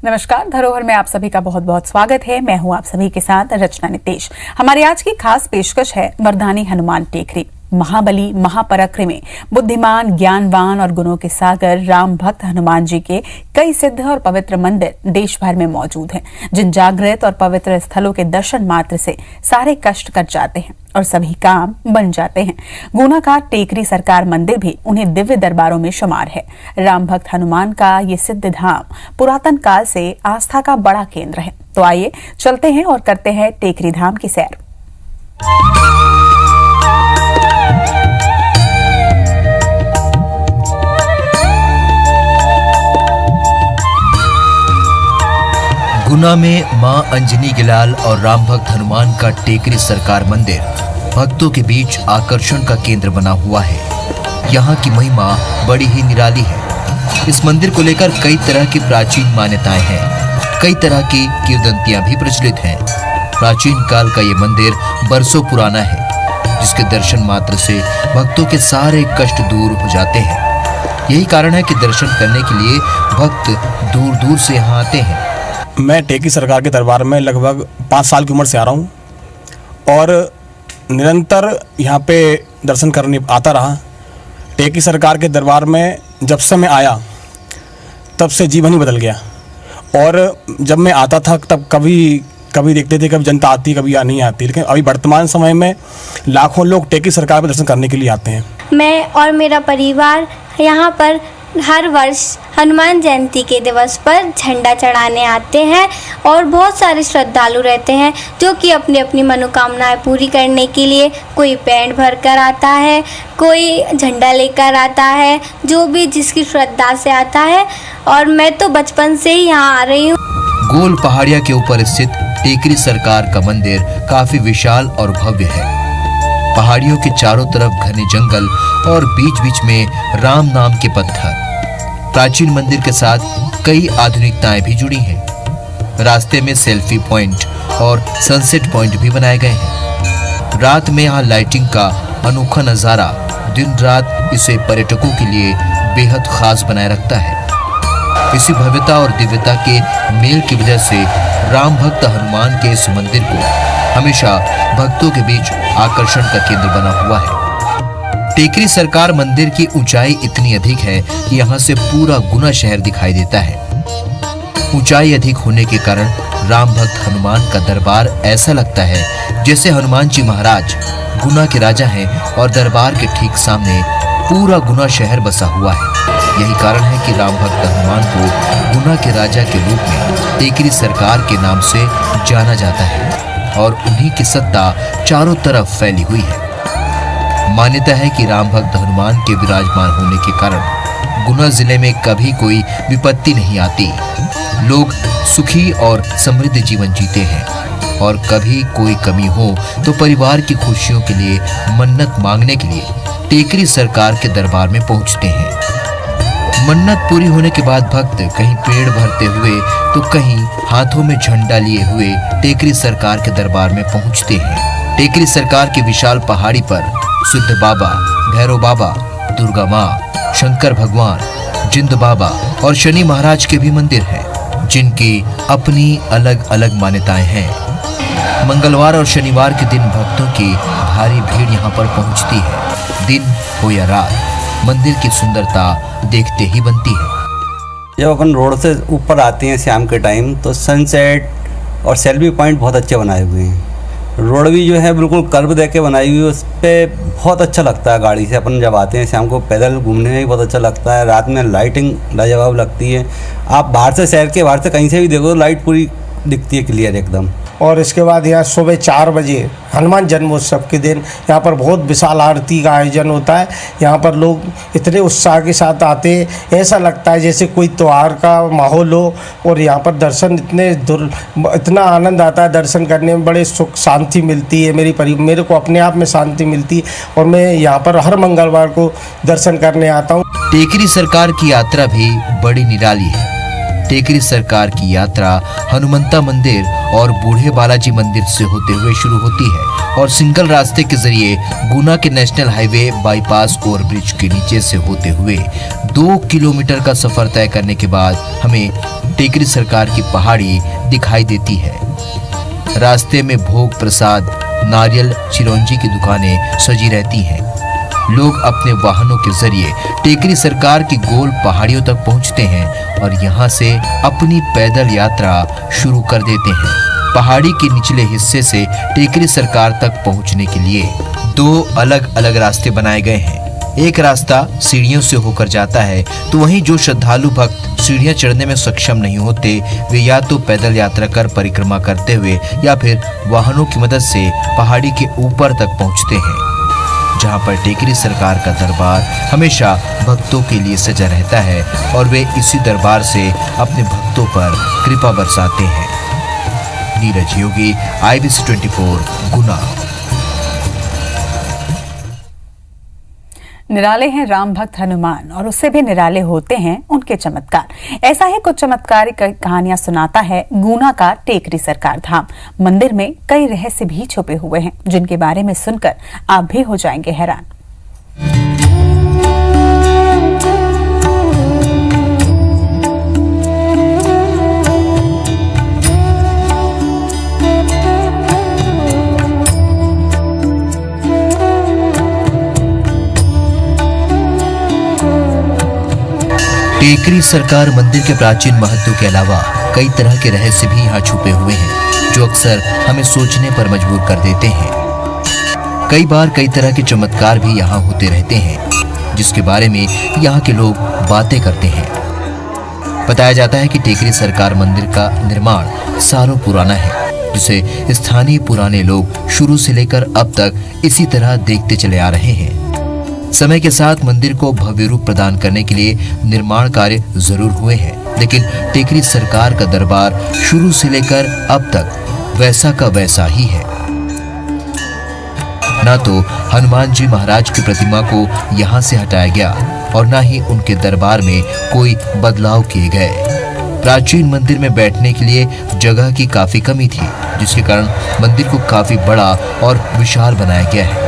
नमस्कार, धरोहर में आप सभी का बहुत बहुत स्वागत है। मैं हूं आप सभी के साथ रचना नितेश। हमारी आज की खास पेशकश है वरदानी हनुमान टेकरी। महाबली, महापराक्रमी, बुद्धिमान, ज्ञानवान और गुणों के सागर राम भक्त हनुमान जी के कई सिद्ध और पवित्र मंदिर देश भर में मौजूद हैं, जिन जागृत और पवित्र स्थलों के दर्शन मात्र से सारे कष्ट कट जाते हैं और सभी काम बन जाते हैं। गुना का टेकरी सरकार मंदिर भी उन्हें दिव्य दरबारों में शुमार है। राम भक्त हनुमान का ये सिद्ध धाम पुरातन काल से आस्था का बड़ा केंद्र है। तो आइए चलते हैं और करते हैं टेकरी धाम की सैर। गुना में मां अंजनी गिलाल और राम भक्त हनुमान का टेकरी सरकार मंदिर भक्तों के बीच आकर्षण का केंद्र बना हुआ है। यहाँ की महिमा बड़ी ही निराली है। इस मंदिर को लेकर कई तरह की प्राचीन मान्यताएं हैं। कई तरह की किंवदंतियां भी प्रचलित हैं। प्राचीन काल का ये मंदिर बरसों पुराना है, जिसके दर्शन मात्र से भक्तों के सारे कष्ट दूर हो जाते हैं। यही कारण है कि दर्शन करने के लिए भक्त दूर दूर से यहाँ आते हैं। मैं टेकरी सरकार के दरबार में लगभग 5 साल की उम्र से आ रहा हूँ और निरंतर यहाँ पे दर्शन करने आता रहा। टेकरी सरकार के दरबार में जब से मैं आया तब से जीवन ही बदल गया। और जब मैं आता था तब कभी देखते थे कभी जनता आती कभी नहीं आती, लेकिन अभी वर्तमान समय में लाखों लोग टेकरी सरकार पर दर्शन करने के लिए आते हैं। मैं और मेरा परिवार यहाँ पर हर वर्ष हनुमान जयंती के दिवस पर झंडा चढ़ाने आते हैं और बहुत सारे श्रद्धालु रहते हैं जो कि अपनी अपनी मनोकामनाएं पूरी करने के लिए कोई पेंट भर कर आता है, कोई झंडा लेकर आता है, जो भी जिसकी श्रद्धा से आता है। और मैं तो बचपन से ही यहाँ आ रही हूँ। गोल पहाड़िया के ऊपर स्थित टेकरी सरकार का मंदिर काफी विशाल और भव्य है। पहाड़ियों के चारों तरफ घने जंगल और बीच बीच में राम नाम के पत्थर। प्राचीन मंदिर के साथ कई आधुनिकताएं भी जुड़ी हैं। रास्ते में सेल्फी पॉइंट और सनसेट पॉइंट भी बनाए गए हैं। रात में यहाँ लाइटिंग का अनोखा नजारा दिन रात इसे पर्यटकों के लिए बेहद खास बनाए रखता है। इसी भव्यता और दिव्यता के मेल की वजह से राम भक्त हनुमान के इस मंदिर को हमेशा भक्तों के बीच आकर्षण का केंद्र बना हुआ है। टेकरी सरकार मंदिर की ऊंचाई इतनी अधिक है कि यहाँ से पूरा गुना शहर दिखाई देता है। ऊंचाई अधिक होने के कारण राम भक्त हनुमान का दरबार ऐसा लगता है जैसे हनुमान जी महाराज गुना के राजा हैं और दरबार के ठीक सामने पूरा गुना शहर बसा हुआ है। यही कारण है कि राम भक्त हनुमान को गुना के राजा के रूप में टेकरी सरकार के नाम से जाना जाता है और उन्हीं की सत्ता चारों तरफ फैली हुई है। मान्यता है कि राम भक्त हनुमान के विराजमान होने के कारण गुना जिले में कभी कोई विपत्ति नहीं आती। लोग सुखी और समृद्ध जीवन जीते हैं और कभी कोई कमी हो तो परिवार की खुशियों के लिए मन्नत मांगने के लिए टेकरी सरकार के दरबार में पहुंचते हैं। मन्नत पूरी होने के बाद भक्त कहीं पेड़ भरते हुए तो कहीं हाथों में झंडा लिए हुए टेकरी सरकार के दरबार में पहुंचते हैं। टेकरी सरकार की विशाल पहाड़ी पर सिद्ध बाबा, भैरव बाबा, दुर्गा माँ, शंकर भगवान, जिंद बाबा और शनि महाराज के भी मंदिर हैं, जिनकी अपनी अलग अलग मान्यताएं हैं। मंगलवार और शनिवार के दिन भक्तों की भारी भीड़ यहाँ पर पहुँचती है। दिन हो या रात, मंदिर की सुंदरता देखते ही बनती है। जब अपन रोड से ऊपर आते हैं शाम के टाइम तो सनसेट और सेल्फी पॉइंट बहुत अच्छे बनाए हुए हैं। रोड भी जो है बिल्कुल कर्व दे के बनाई हुई है, उस पर बहुत अच्छा लगता है। गाड़ी से अपन जब आते हैं शाम को पैदल घूमने में भी बहुत अच्छा लगता है। रात में लाइटिंग लाजवाब लगती है। आप बाहर से शहर के बाहर से कहीं से भी देखो लाइट पूरी दिखती है क्लियर एकदम। और इसके बाद यहाँ सुबह 4 बजे हनुमान जन्मोत्सव के दिन यहाँ पर बहुत विशाल आरती का आयोजन होता है। यहाँ पर लोग इतने उत्साह के साथ आते हैं, ऐसा लगता है जैसे कोई त्यौहार का माहौल हो। और यहाँ पर दर्शन इतना आनंद आता है, दर्शन करने में बड़े सुख शांति मिलती है। मेरे को अपने आप में शांति मिलती है और मैं यहाँ पर हर मंगलवार को दर्शन करने आता हूँ। टेकरी सरकार की यात्रा भी बड़ी निराली है। टेकरी सरकार की यात्रा हनुमंता मंदिर और बूढ़े बालाजी मंदिर से होते हुए शुरू होती है और सिंगल रास्ते के जरिए गुना के नेशनल हाईवे बाईपास ओवरब्रिज के नीचे से होते हुए 2 किलोमीटर का सफर तय करने के बाद हमें टेकरी सरकार की पहाड़ी दिखाई देती है। रास्ते में भोग प्रसाद, नारियल, चिरौंजी की दुकानें सजी रहती हैं। लोग अपने वाहनों के जरिए टेकरी सरकार की गोल पहाड़ियों तक पहुंचते हैं और यहां से अपनी पैदल यात्रा शुरू कर देते हैं। पहाड़ी के निचले हिस्से से टेकरी सरकार तक पहुंचने के लिए 2 अलग अलग रास्ते बनाए गए हैं। एक रास्ता सीढ़ियों से होकर जाता है, तो वहीं जो श्रद्धालु भक्त सीढ़ियां चढ़ने में सक्षम नहीं होते, वे या तो पैदल यात्रा कर परिक्रमा करते हुए या फिर वाहनों की मदद से पहाड़ी के ऊपर तक पहुंचते हैं, जहां पर टेकरी सरकार का दरबार हमेशा भक्तों के लिए सजा रहता है और वे इसी दरबार से अपने भक्तों पर कृपा बरसाते हैं। नीरज योगी, IBC 24, गुना। निराले हैं राम भक्त हनुमान और उससे भी निराले होते हैं उनके चमत्कार। ऐसा ही कुछ चमत्कारी कहानियां सुनाता है गुना का टेकरी सरकार धाम। मंदिर में कई रहस्य भी छुपे हुए हैं, जिनके बारे में सुनकर आप भी हो जाएंगे हैरान। टेकरी सरकार मंदिर के प्राचीन महत्व के अलावा कई तरह के रहस्य भी यहाँ छुपे हुए हैं, जो अक्सर हमें सोचने पर मजबूर कर देते हैं। कई बार कई तरह के चमत्कार भी यहाँ होते रहते हैं, जिसके बारे में यहाँ के लोग बातें करते हैं। बताया जाता है कि टेकरी सरकार मंदिर का निर्माण सालों पुराना है, जिसे स्थानीय पुराने लोग शुरू से लेकर अब तक इसी तरह देखते चले आ रहे हैं। समय के साथ मंदिर को भव्य रूप प्रदान करने के लिए निर्माण कार्य जरूर हुए हैं, लेकिन टेकरी सरकार का दरबार शुरू से लेकर अब तक वैसा का वैसा ही है। ना तो हनुमान जी महाराज की प्रतिमा को यहाँ से हटाया गया और ना ही उनके दरबार में कोई बदलाव किए गए। प्राचीन मंदिर में बैठने के लिए जगह की काफी कमी थी, जिसके कारण मंदिर को काफी बड़ा और विशाल बनाया गया है।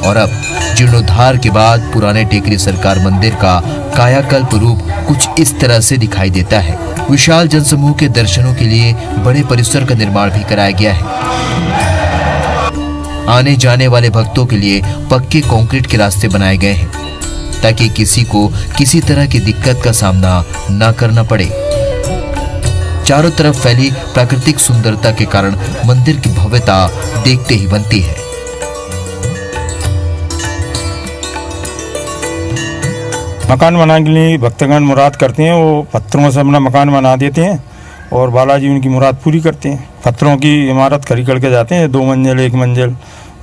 और अब जीर्णोद्धार के बाद पुराने टेकरी सरकार मंदिर का कायाकल्प रूप कुछ इस तरह से दिखाई देता है। विशाल जनसमूह के दर्शनों के लिए बड़े परिसर का निर्माण भी कराया गया है। आने जाने वाले भक्तों के लिए पक्के कंक्रीट के रास्ते बनाए गए हैं, ताकि किसी को किसी तरह की दिक्कत का सामना न करना पड़े। चारों तरफ फैली प्राकृतिक सुंदरता के कारण मंदिर की भव्यता देखते ही बनती है। मकान बनाने के लिए भक्तगण मुराद करते हैं, वो पत्थरों से अपना मकान बना देते हैं और बालाजी उनकी मुराद पूरी करते हैं। पत्थरों की इमारत खड़ी करके जाते हैं, 2 मंजिल 1 मंजिल,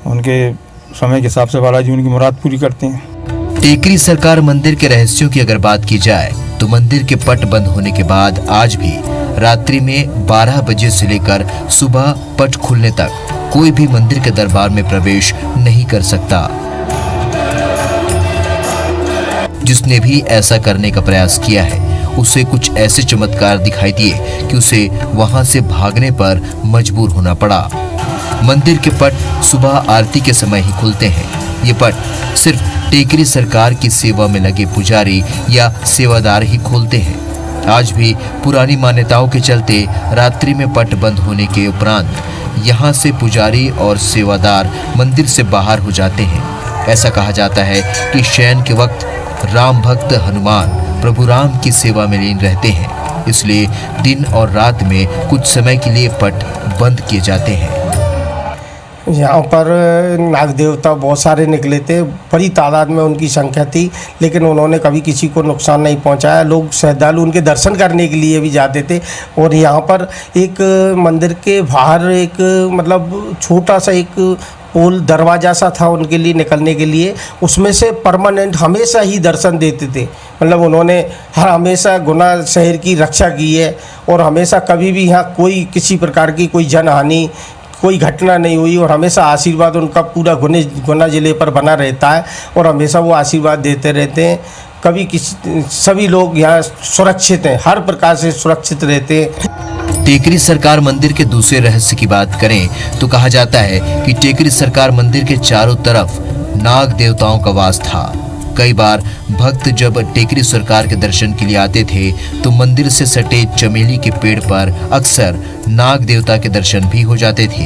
उनके समय के हिसाब से बालाजी उनकी मुराद पूरी करते हैं। टेकरी सरकार मंदिर के रहस्यों की अगर बात की जाए तो मंदिर के पट बंद होने के बाद आज भी रात्रि में 12 बजे से लेकर सुबह पट खुलने तक कोई भी मंदिर के दरबार में प्रवेश नहीं कर सकता। जिसने भी ऐसा करने का प्रयास किया है, उसे कुछ ऐसे चमत्कार दिखाई दिए कि उसे वहां से भागने पर मजबूर होना पड़ा। मंदिर के पट सुबह आरती के समय ही खुलते हैं। ये पट सिर्फ टेकरी सरकार की सेवा में लगे पुजारी या सेवादार ही खोलते हैं। आज भी पुरानी मान्यताओं के चलते रात्रि में पट बंद होने के उपरांत यहाँ से पुजारी और सेवादार मंदिर से बाहर हो जाते हैं। ऐसा कहा जाता है कि शयन के वक्त राम भक्त हनुमान प्रभु राम की सेवा में लीन रहते हैं, इसलिए दिन और रात में कुछ समय के लिए पट बंद किए जाते हैं। यहाँ पर नाग देवता बहुत सारे निकले थे, बड़ी तादाद में उनकी संख्या थी, लेकिन उन्होंने कभी किसी को नुकसान नहीं पहुँचाया। लोग श्रद्धालु उनके दर्शन करने के लिए भी जाते थे। और यहाँ पर एक मंदिर के बाहर एक मतलब छोटा सा एक पोल दरवाजा सा था उनके लिए निकलने के लिए, उसमें से परमानेंट हमेशा ही दर्शन देते थे। मतलब उन्होंने हर हमेशा गुना शहर की रक्षा की है और हमेशा कभी भी यहाँ कोई किसी प्रकार की कोई जनहानि कोई घटना नहीं हुई और हमेशा आशीर्वाद उनका पूरा गुना जिले पर बना रहता है और हमेशा वो आशीर्वाद देते रहते हैं। कभी किसी सभी लोग यहाँ सुरक्षित हैं, हर प्रकार से सुरक्षित रहते हैं। टेकरी सरकार मंदिर के दूसरे रहस्य की बात करें तो कहा जाता है कि टेकरी सरकार मंदिर के चारों तरफ नाग देवताओं का वास था। कई बार भक्त जब टेकरी सरकार के दर्शन के लिए आते थे तो मंदिर से सटे चमेली के पेड़ पर अक्सर नाग देवता के दर्शन भी हो जाते थे।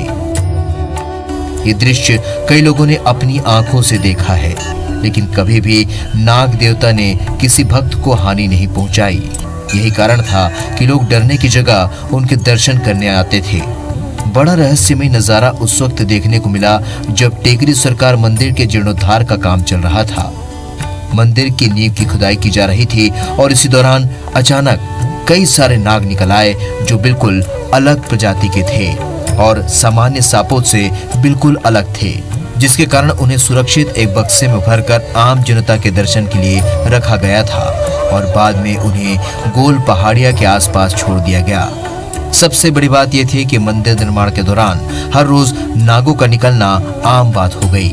ये दृश्य कई लोगों ने अपनी आंखों से देखा है, लेकिन कभी भी नाग देवता ने किसी भक्त को हानि नहीं पहुंचाई। यही कारण था कि लोग डरने की जगह उनके दर्शन करने आते थे। बड़ा रहस्यमय नजारा उस वक्त देखने को मिला जब टेकरी सरकार मंदिर के जीर्णोद्धार का काम चल रहा था। मंदिर की नींव की खुदाई की जा रही थी और इसी दौरान अचानक कई सारे नाग निकल आए जो बिल्कुल अलग प्रजाति के थे और सामान्य सांपों से बिल्कुल अलग थे, जिसके कारण उन्हें सुरक्षित एक बक्से में भरकर आम जनता के दर्शन के लिए रखा गया था और बाद में उन्हें गोल पहाड़िया के आसपास छोड़ दिया गया। सबसे बड़ी बात यह थी कि मंदिर निर्माण के दौरान हर रोज नागों का निकलना आम बात हो गई,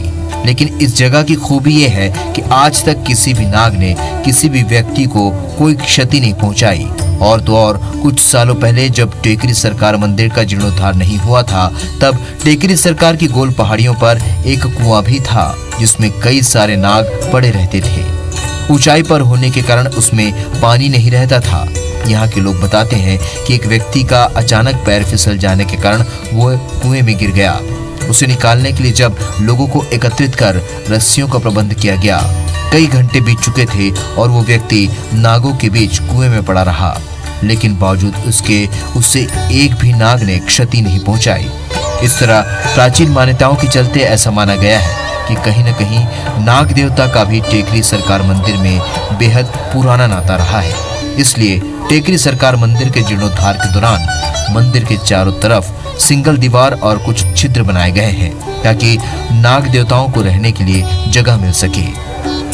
लेकिन इस जगह की खूबी यह है कि आज तक किसी भी नाग ने किसी भी व्यक्ति को कोई क्षति नहीं पहुंचाई। और तो और कुछ सालों पहले जब टेकरी सरकार मंदिर का जीर्णोद्धार नहीं हुआ था, तब टेकरी सरकार की गोल पहाड़ियों पर एक कुआं भी था जिसमें कई सारे नाग पड़े रहते थे। ऊंचाई पर होने के कारण उसमें पानी नहीं रहता था। यहाँ के लोग बताते हैं कि एक व्यक्ति का अचानक पैर फिसल जाने के कारण वो कुएं में गिर गया। उसे निकालने के लिए जब लोगों को एकत्रित कर रस्सियों का प्रबंध किया गया, कई घंटे बीत चुके थे और वो व्यक्ति नागों के बीच कुएं में पड़ा रहा, लेकिन बावजूद उससे एक भी नाग ने क्षति नहीं पहुंचाई। इस तरह प्राचीन मान्यताओं के चलते ऐसा माना गया है कि कहीं न कहीं नाग देवता का भी टेकरी सरकार मंदिर में बेहद पुराना नाता रहा है। इसलिए टेकरी सरकार मंदिर के जीर्णोद्धार के दौरान मंदिर के चारों तरफ सिंगल दीवार और कुछ छिद्र बनाए गए हैं ताकि नाग देवताओं को रहने के लिए जगह मिल सके।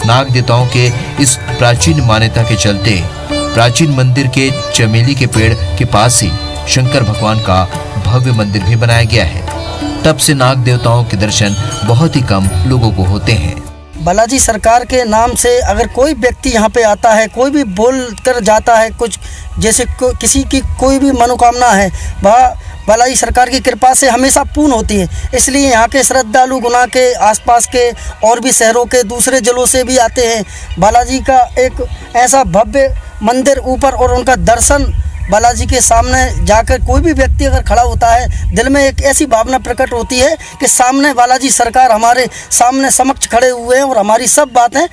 नाग देवताओं के इस प्राचीन मान्यता के चलते प्राचीन मंदिर के चमेली के पेड़ के पास ही शंकर भगवान का भव्य मंदिर भी बनाया गया है। तब से नाग देवताओं के दर्शन बहुत ही कम लोगों को होते हैं। बालाजी सरकार के नाम से अगर कोई व्यक्ति यहाँ पे आता है, कोई भी बोल कर जाता है कुछ, जैसे किसी की कोई भी मनोकामना है, वह बालाजी सरकार की कृपा से हमेशा पूर्ण होती है। इसलिए यहाँ के श्रद्धालु गुना के आसपास के और भी शहरों के दूसरे जिलों से भी आते हैं। बालाजी का एक ऐसा भव्य मंदिर ऊपर और उनका दर्शन बालाजी के सामने जाकर कोई भी व्यक्ति अगर खड़ा होता है, दिल में एक ऐसी भावना प्रकट होती है कि सामने बालाजी सरकार हमारे सामने समक्ष खड़े हुए हैं और हमारी सब बातें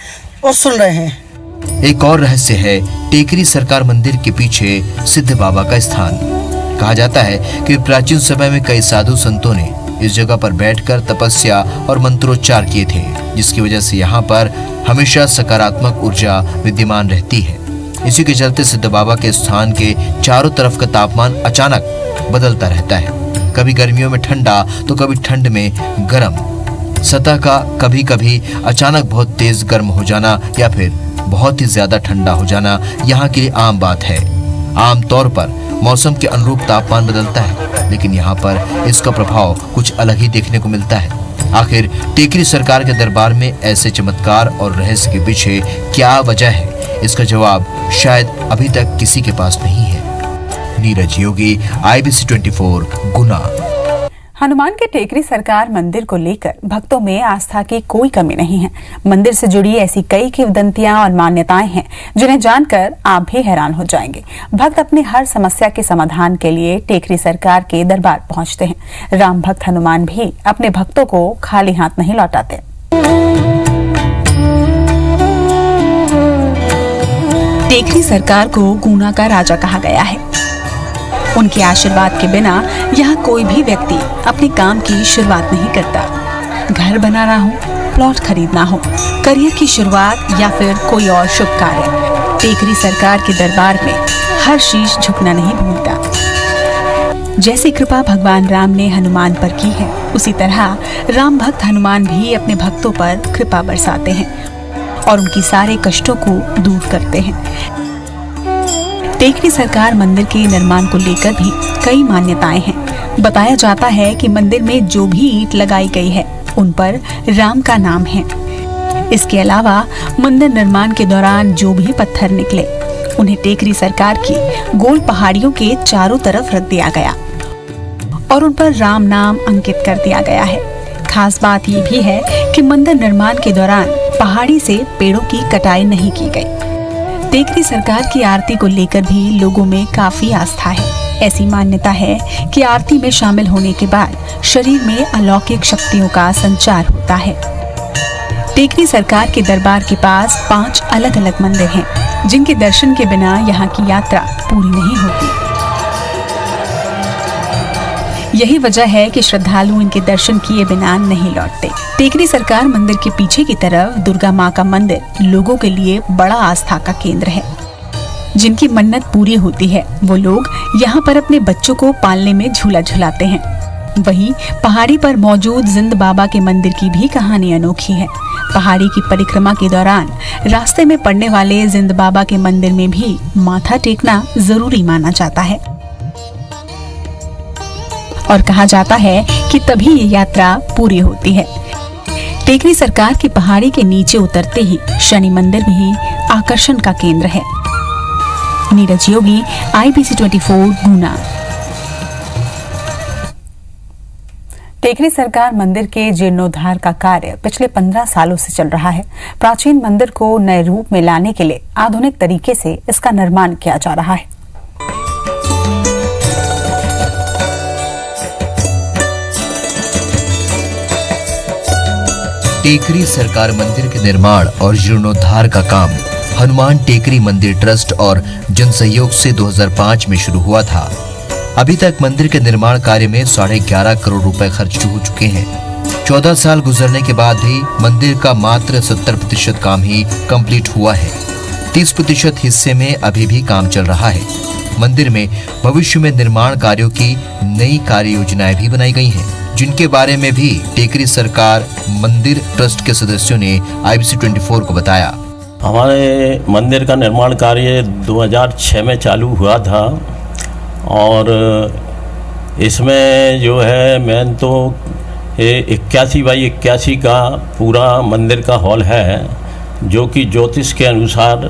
और सुन रहे हैं। एक और रहस्य है टेकरी सरकार मंदिर के पीछे सिद्ध बाबा का स्थान। कहा जाता है कि प्राचीन समय में कई साधु संतों ने इस जगह पर बैठकर तपस्या और मंत्रोच्चार किए थे, जिसकी वजह से यहाँ पर हमेशा सकारात्मक ऊर्जा विद्यमान रहती है। इसी के चलते सिद्ध बाबा के स्थान के चारों तरफ का तापमान अचानक बदलता रहता है। कभी गर्मियों में ठंडा तो कभी ठंड में गर्म। सतह का कभी कभी अचानक बहुत तेज गर्म हो जाना या फिर बहुत ही ज्यादा ठंडा हो जाना यहाँ के लिए आम बात है। आम तौर पर मौसम के अनुरूप तापमान बदलता है, लेकिन यहाँ पर इसका प्रभाव कुछ अलग ही देखने को मिलता है। आखिर टेकरी सरकार के दरबार में ऐसे चमत्कार और रहस्य के पीछे क्या वजह है, इसका जवाब शायद अभी तक किसी के पास नहीं है। नीरज योगी, IBC 24, गुना। हनुमान के टेकरी सरकार मंदिर को लेकर भक्तों में आस्था की कोई कमी नहीं है। मंदिर से जुड़ी ऐसी कई किंवदंतियां और मान्यताएं हैं जिन्हें जानकर आप भी हैरान हो जाएंगे। भक्त अपनी हर समस्या के समाधान के लिए टेकरी सरकार के दरबार पहुंचते हैं। राम भक्त हनुमान भी अपने भक्तों को खाली हाथ नहीं लौटाते। टेकरी सरकार को गुना का राजा कहा गया है। उनके आशीर्वाद के बिना यहाँ कोई भी व्यक्ति अपने काम की शुरुआत नहीं करता। घर बनाना हो, प्लॉट खरीदना हो, करियर की शुरुआत या फिर कोई और शुभ कार्य, टेकरी सरकार के दरबार में हर शीश झुकना नहीं भूलता। जैसी कृपा भगवान राम ने हनुमान पर की है, उसी तरह राम भक्त हनुमान भी अपने भक्तों पर कृपा बरसाते हैं और उनकी सारे कष्टों को दूर करते हैं। टेकरी सरकार मंदिर के निर्माण को लेकर भी कई मान्यताएं हैं। बताया जाता है कि मंदिर में जो भी ईंट लगाई गई है उन पर राम का नाम है। इसके अलावा मंदिर निर्माण के दौरान जो भी पत्थर निकले उन्हें टेकरी सरकार की गोल पहाड़ियों के चारों तरफ रख दिया गया और उन पर राम नाम अंकित कर दिया गया है। खास बात ये भी है कि मंदिर निर्माण के दौरान पहाड़ी से पेड़ों की कटाई नहीं की गई। टेकरी सरकार की आरती को लेकर भी लोगों में काफी आस्था है। ऐसी मान्यता है कि आरती में शामिल होने के बाद शरीर में अलौकिक शक्तियों का संचार होता है। टेकरी सरकार के दरबार के पास 5 अलग-अलग मंदिर हैं, जिनके दर्शन के बिना यहाँ की यात्रा पूरी नहीं होती। यही वजह है कि श्रद्धालु इनके दर्शन किए बिना नहीं लौटते। टेकरी सरकार मंदिर के पीछे की तरफ दुर्गा माँ का मंदिर लोगों के लिए बड़ा आस्था का केंद्र है। जिनकी मन्नत पूरी होती है वो लोग यहाँ पर अपने बच्चों को पालने में झूला झुलाते हैं। वहीं पहाड़ी पर मौजूद जिंद बाबा के मंदिर की भी कहानी अनोखी है। पहाड़ी की परिक्रमा के दौरान रास्ते में पड़ने वाले जिंद बाबा के मंदिर में भी माथा टेकना जरूरी माना जाता है और कहा जाता है कि तभी ये यात्रा पूरी होती है। टेकरी सरकार की पहाड़ी के नीचे उतरते ही शनि मंदिर भी आकर्षण का केंद्र है। नीरज योगी, IBC 24 गुना। टेकरी सरकार मंदिर के जीर्णोद्धार का कार्य पिछले 15 सालों से चल रहा है। प्राचीन मंदिर को नए रूप में लाने के लिए आधुनिक तरीके से इसका निर्माण किया जा रहा है। टेकरी सरकार मंदिर के निर्माण और जीर्णोद्धार का काम हनुमान टेकरी मंदिर ट्रस्ट और जन सहयोग से 2005 में शुरू हुआ था। अभी तक मंदिर के निर्माण कार्य में 11.5 करोड़ रुपए खर्च हो चुके हैं। 14 साल गुजरने के बाद भी मंदिर का मात्र 70% काम ही कंप्लीट हुआ है। 30% हिस्से में अभी भी काम चल रहा है। मंदिर में भविष्य में निर्माण कार्यों की नई कार्य योजनाएं भी बनाई गई हैं, जिनके बारे में भी टेकरी सरकार मंदिर ट्रस्ट के सदस्यों ने IBC 24 को बताया। हमारे मंदिर का निर्माण कार्य 2006 में चालू हुआ था और इसमें जो है मेन तो 81x81 का पूरा मंदिर का हॉल है, जो कि ज्योतिष के अनुसार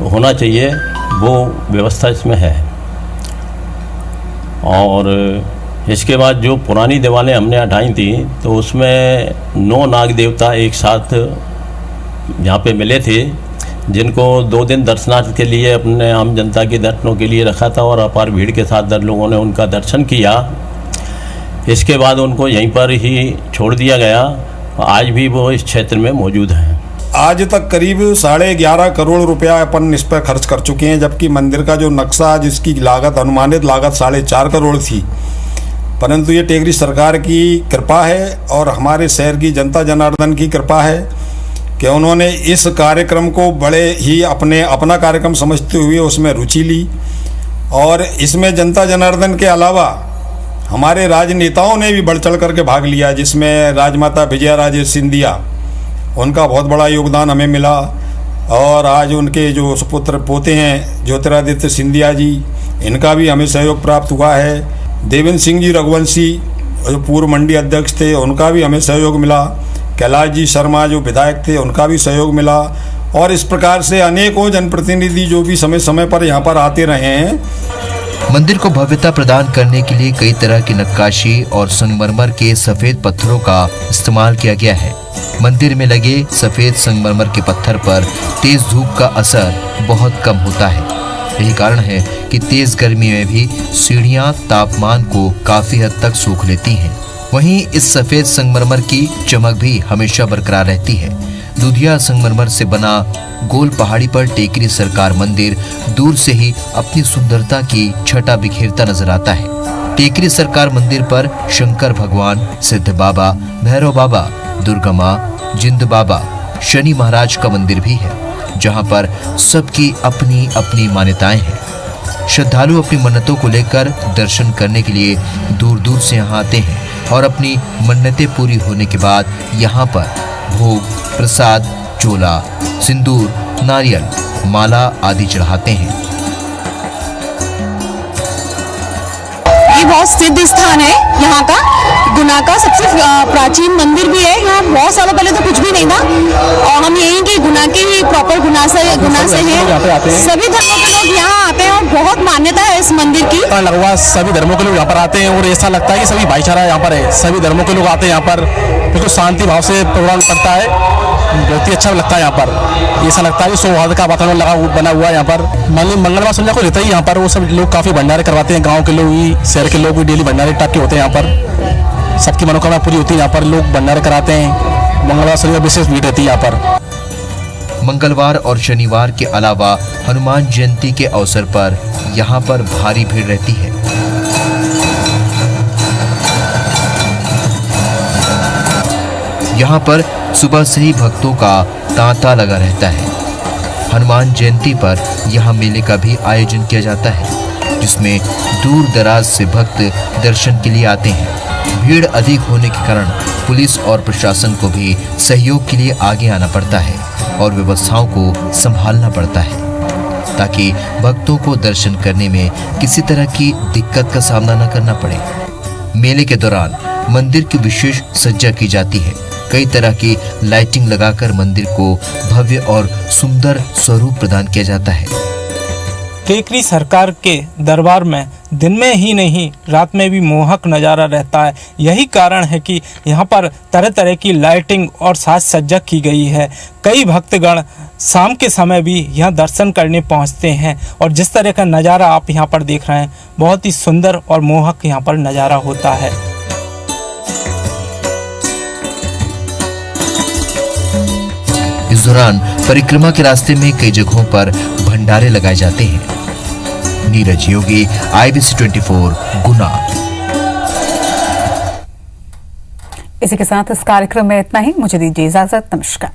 होना चाहिए वो व्यवस्था इसमें है। और इसके बाद जो पुरानी दीवारें हमने हटाई थी तो उसमें 9 नाग देवता एक साथ यहाँ पे मिले थे, जिनको 2 दिन दर्शनार्थ के लिए अपने आम जनता के दर्शनों के लिए रखा था और अपार भीड़ के साथ लोगों ने उनका दर्शन किया। इसके बाद उनको यहीं पर ही छोड़ दिया गया। आज भी वो इस क्षेत्र में मौजूद हैं। आज तक करीब 11.5 करोड़ रुपया अपन इस पर खर्च कर चुके हैं, जबकि मंदिर का जो नक्शा जिसकी लागत अनुमानित लागत 4.5 करोड़ थी। परंतु ये टेकरी सरकार की कृपा है और हमारे शहर की जनता जनार्दन की कृपा है कि उन्होंने इस कार्यक्रम को बड़े ही अपना कार्यक्रम समझते हुए उसमें रुचि ली। और इसमें जनता जनार्दन के अलावा हमारे राजनेताओं ने भी बढ़ चढ़ करके भाग लिया, जिसमें राजमाता विजया राजे सिंधिया, उनका बहुत बड़ा योगदान हमें मिला। और आज उनके जो सुपुत्र पोते हैं ज्योतिरादित्य सिंधिया जी, इनका भी हमें सहयोग प्राप्त हुआ है। देवेंद्र सिंह जी रघुवंशी जो पूर्व मंडी अध्यक्ष थे, उनका भी हमें सहयोग मिला। कैलाश जी शर्मा जो विधायक थे, उनका भी सहयोग मिला। और इस प्रकार से अनेकों जनप्रतिनिधि जो भी समय समय पर यहाँ पर आते रहे हैं। मंदिर को भव्यता प्रदान करने के लिए कई तरह की नक्काशी और संगमरमर के सफेद पत्थरों का इस्तेमाल किया गया है। मंदिर में लगे सफेद संगमरमर के पत्थर पर तेज धूप का असर बहुत कम होता है। यही कारण है कि तेज गर्मी में भी सीढ़ियां तापमान को काफी हद तक सोख लेती हैं। वहीं इस सफेद संगमरमर की चमक भी हमेशा बरकरार रहती है। दुधिया संगमरमर से बना गोल पहाड़ी पर टेकरी सरकार मंदिर दूर से ही अपनी सुंदरता की छटा बिखेरता नजर आता है। टेकरी सरकार मंदिर पर शंकर भगवान, सिद्ध बाबा, भैरव बाबा, दुर्गा माँ, जिंद बाबा, शनि महाराज का मंदिर भी है, जहाँ पर सबकी अपनी अपनी मान्यताएं हैं। श्रद्धालु अपनी मन्नतों को लेकर दर्शन करने के लिए दूर दूर से यहाँ आते हैं और अपनी मन्नतें पूरी होने के बाद यहाँ पर भोग, प्रसाद, चोला, सिंदूर, नारियल, माला आदि चढ़ाते हैं। ये बहुत सिद्ध स्थान है यहाँ का। गुना का सबसे प्राचीन मंदिर भी है। यहाँ बहुत सालों पहले तो कुछ भी नहीं था और हम यहीं के गुना के ही प्रॉपर गुना से हैं। सभी धर्मों के लोग यहाँ आते हैं और बहुत मान्यता है इस मंदिर की? लगवा सभी धर्मों के लोग यहाँ पर आते हैं और ऐसा लगता है कि सभी भाईचारा यहाँ पर है। सभी धर्मों के लोग आते हैं यहाँ पर, बिल्कुल शांति भाव से प्रोग्राम करता है, बहुत ही अच्छा लगता है यहाँ पर। ऐसा लगता है कि सौहार्द का वातावरण बना हुआ है यहाँ पर। मंगलवार संध्या को रहता ही यहाँ पर वो सब लोग काफ़ी भंडारे करवाते हैं। गाँव के लोग ही, शहर के लोग भी डेली भंडारे टाइप के होते हैं यहाँ पर। सबकी मनोकामना पूरी होती है यहाँ पर, लोग भंडारे कराते हैं। मंगलवार शनिवार विशेष भीड़ रहती है यहाँ पर। मंगलवार और शनिवार के अलावा हनुमान जयंती के अवसर पर यहाँ पर भारी भीड़ रहती है। यहाँ पर सुबह से ही भक्तों का तांता लगा रहता है। हनुमान जयंती पर यहाँ मेले का भी आयोजन किया जाता है, जिसमें दूर दराज से भक्त दर्शन के लिए आते हैं। भीड़ अधिक होने के कारण पुलिस और प्रशासन को भी सहयोग के लिए आगे आना पड़ता है और व्यवस्थाओं को संभालना पड़ता है, ताकि भक्तों को दर्शन करने में किसी तरह की दिक्कत का सामना न करना पड़े। मेले के दौरान मंदिर की विशेष सज्जा की जाती है। कई तरह की लाइटिंग लगाकर मंदिर को भव्य और सुंदर स्वरूप प्रदान किया जाता है। टेकरी सरकार के दरबार में दिन में ही नहीं रात में भी मोहक नज़ारा रहता है। यही कारण है कि यहाँ पर तरह तरह की लाइटिंग और साज सज्जा की गई है। कई भक्तगण शाम के समय भी यहाँ दर्शन करने पहुँचते हैं और जिस तरह का नज़ारा आप यहाँ पर देख रहे हैं, बहुत ही सुंदर और मोहक यहाँ पर नज़ारा होता है। इस दौरान परिक्रमा के रास्ते में कई जगहों पर भंडारे लगाए जाते हैं। नीरज योगी, IBC 24, गुना। इसी के साथ इस कार्यक्रम में इतना ही। मुझे दीजिए इजाजत। नमस्कार।